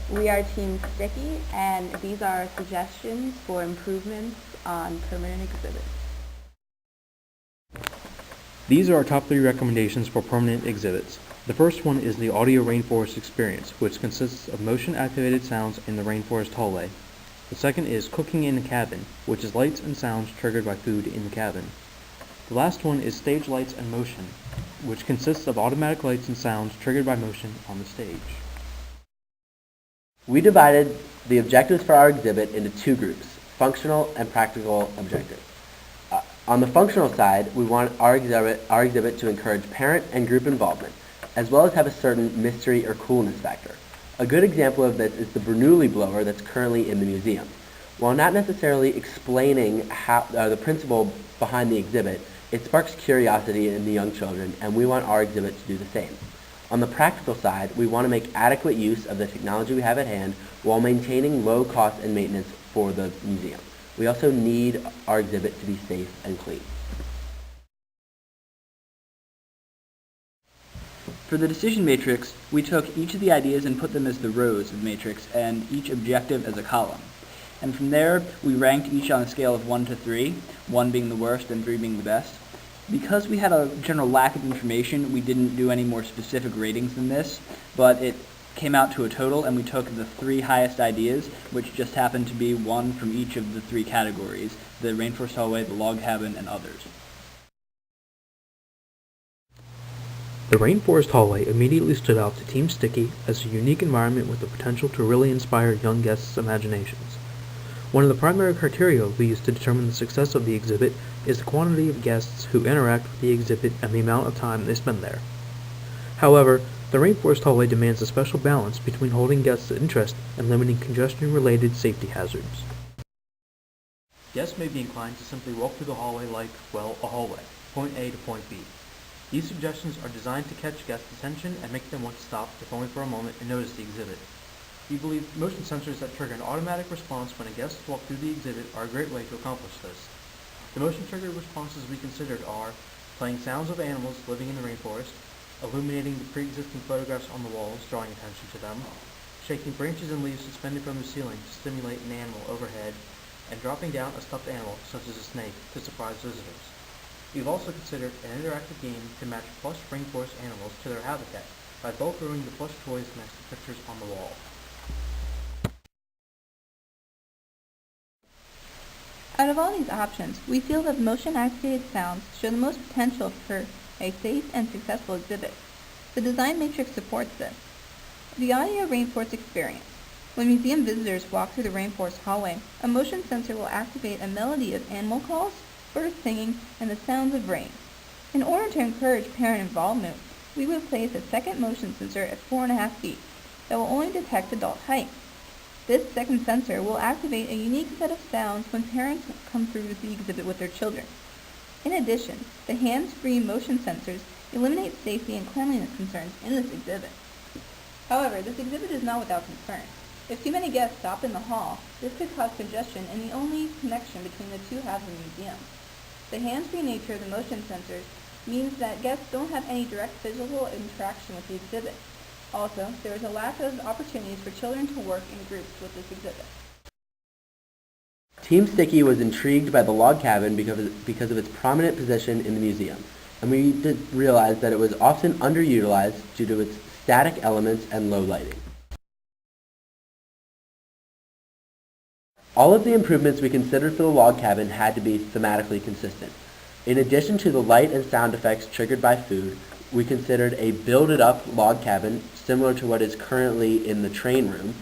We are Team Sticky, and these are suggestions for improvements on permanent exhibits. These are our top 3 recommendations for permanent exhibits. The first one is the Audio Rainforest Experience, which consists of motion-activated sounds in the rainforest hallway. The second is Cooking in a Cabin, which is lights and sounds triggered by food in the cabin. The last one is Stage Lights and Motion, which consists of automatic lights and sounds triggered by motion on the stage. We divided the objectives for our exhibit into 2 groups, functional and practical objectives. On the functional side, we want our exhibit to encourage parent and group involvement, as well as have a certain mystery or coolness factor. A good example of this is the Bernoulli blower that's currently in the museum. While not necessarily explaining the principle behind the exhibit, it sparks curiosity in the young children, and we want our exhibit to do the same. On the practical side, we want to make adequate use of the technology we have at hand while maintaining low cost and maintenance for the museum. We also need our exhibit to be safe and clean. For the decision matrix, we took each of the ideas and put them as the rows of the matrix and each objective as a column. And from there, we ranked each on a scale of 1 to 3, 1 being the worst and 3 being the best. Because we had a general lack of information, we didn't do any more specific ratings than this, but it came out to a total, and we took the 3 highest ideas, which just happened to be 1 from each of the 3 categories: the rainforest hallway, the log cabin, and others. The Rainforest Hallway immediately stood out to Team Sticky as a unique environment with the potential to really inspire young guests' imaginations. One of the primary criteria we used to determine the success of the exhibit is the quantity of guests who interact with the exhibit and the amount of time they spend there. However, the Rainforest Hallway demands a special balance between holding guests' interest and limiting congestion-related safety hazards. Guests may be inclined to simply walk through the hallway like, well, a hallway, point A to point B. These suggestions are designed to catch guests' attention and make them want to stop, if only for a moment, and notice the exhibit. We believe motion sensors that trigger an automatic response when a guest walks through the exhibit are a great way to accomplish this. The motion-triggered responses we considered are playing sounds of animals living in the rainforest, illuminating the pre-existing photographs on the walls, drawing attention to them, shaking branches and leaves suspended from the ceiling to stimulate an animal overhead, and dropping down a stuffed animal, such as a snake, to surprise visitors. We've also considered an interactive game to match plush rainforest animals to their habitat by bulk rowing the plush toys next to pictures on the wall. Out of all these options, we feel that motion-activated sounds show the most potential for a safe and successful exhibit. The design matrix supports this. The Audio Rainforest Experience. When museum visitors walk through the rainforest hallway, a motion sensor will activate a melody of animal calls, birds singing, and the sounds of rain. In order to encourage parent involvement, we would place a second motion sensor at 4.5 feet that will only detect adult height. This second sensor will activate a unique set of sounds when parents come through the exhibit with their children. In addition, the hands-free motion sensors eliminate safety and cleanliness concerns in this exhibit. However, this exhibit is not without concern. If too many guests stop in the hall, this could cause congestion in the only connection between the 2 halves of the museum. The hands-free nature of the motion sensors means that guests don't have any direct physical interaction with the exhibit. Also, there is a lack of opportunities for children to work in groups with this exhibit. Team Sticky was intrigued by the log cabin because of its prominent position in the museum, and we did realize that it was often underutilized due to its static elements and low lighting. All of the improvements we considered for the log cabin had to be thematically consistent. In addition to the light and sound effects triggered by food, we considered a build-it-up log cabin similar to what is currently in the train room,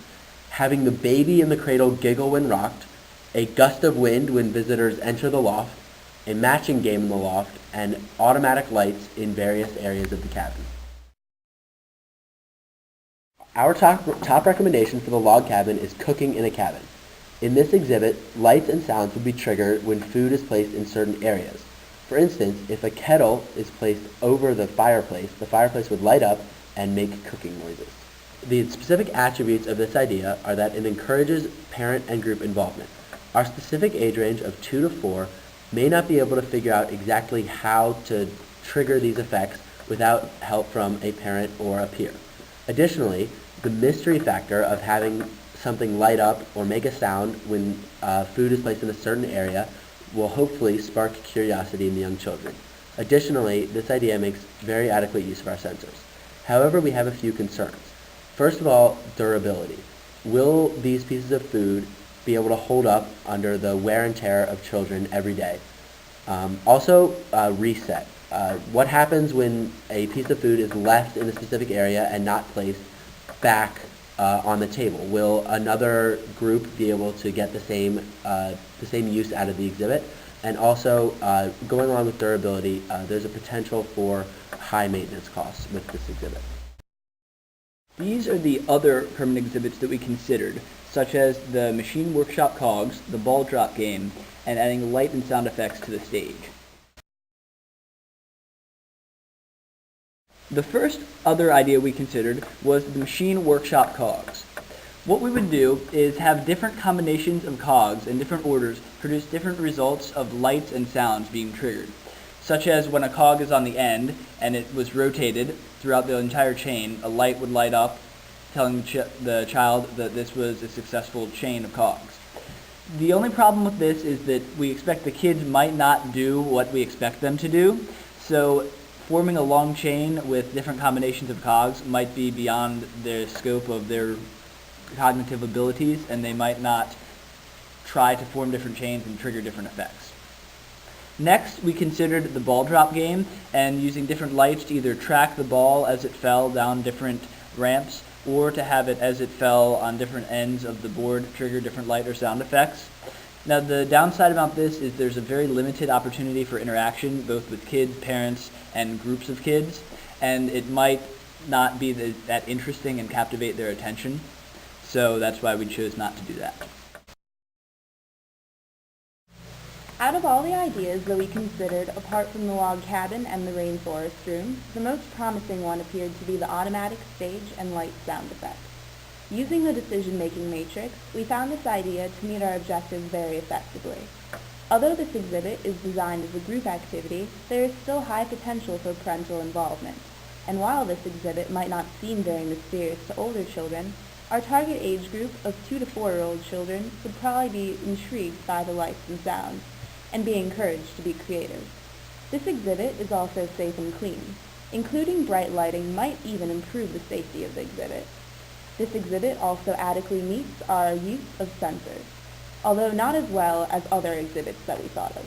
having the baby in the cradle giggle when rocked, a gust of wind when visitors enter the loft, a matching game in the loft, and automatic lights in various areas of the cabin. Our top recommendation for the log cabin is Cooking in a Cabin. In this exhibit, lights and sounds will be triggered when food is placed in certain areas. For instance, if a kettle is placed over the fireplace would light up and make cooking noises. The specific attributes of this idea are that it encourages parent and group involvement. Our specific age range of 2 to 4 may not be able to figure out exactly how to trigger these effects without help from a parent or a peer. Additionally, the mystery factor of having something light up or make a sound when food is placed in a certain area will hopefully spark curiosity in the young children. Additionally, this idea makes very adequate use of our sensors. However, we have a few concerns. First of all, durability. Will these pieces of food be able to hold up under the wear and tear of children every day? Also, reset. What happens when a piece of food is left in a specific area and not placed back on the table? Will another group be able to get the same use out of the exhibit? And also, going along with durability, there's a potential for high maintenance costs with this exhibit. These are the other permanent exhibits that we considered, such as the Machine Workshop Cogs, the Ball Drop game, and adding light and sound effects to the stage. The first other idea we considered was the Machine Workshop Cogs. What we would do is have different combinations of cogs in different orders produce different results of lights and sounds being triggered, such as when a cog is on the end and it was rotated throughout the entire chain, a light would light up telling the child that this was a successful chain of cogs. The only problem with this is that we expect the kids might not do what we expect them to do, so forming a long chain with different combinations of cogs might be beyond the scope of their cognitive abilities, and they might not try to form different chains and trigger different effects. Next, we considered the ball drop game and using different lights to either track the ball as it fell down different ramps or to have it as it fell on different ends of the board trigger different light or sound effects. Now, the downside about this is there's a very limited opportunity for interaction both with kids, parents, and groups of kids, and it might not be that interesting and captivate their attention. So that's why we chose not to do that. Out of all the ideas that we considered, apart from the log cabin and the rainforest room, the most promising one appeared to be the automatic stage and light sound effects. Using the decision-making matrix, we found this idea to meet our objectives very effectively. Although this exhibit is designed as a group activity, there is still high potential for parental involvement. And while this exhibit might not seem very mysterious to older children, our target age group of 2 to 4-year-old children would probably be intrigued by the lights and sounds, and be encouraged to be creative. This exhibit is also safe and clean. Including bright lighting might even improve the safety of the exhibit. This exhibit also adequately meets our use of sensors, although not as well as other exhibits that we thought of.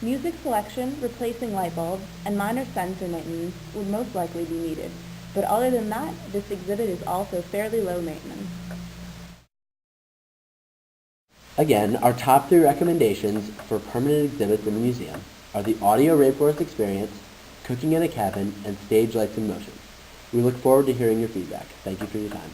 Music selection, replacing light bulbs, and minor sensor maintenance would most likely be needed. But other than that, this exhibit is also fairly low maintenance. Again, our top 3 recommendations for permanent exhibits in the museum are the Audio Rainforest Experience, Cooking in a Cabin, and Stage Lights in Motion. We look forward to hearing your feedback. Thank you for your time.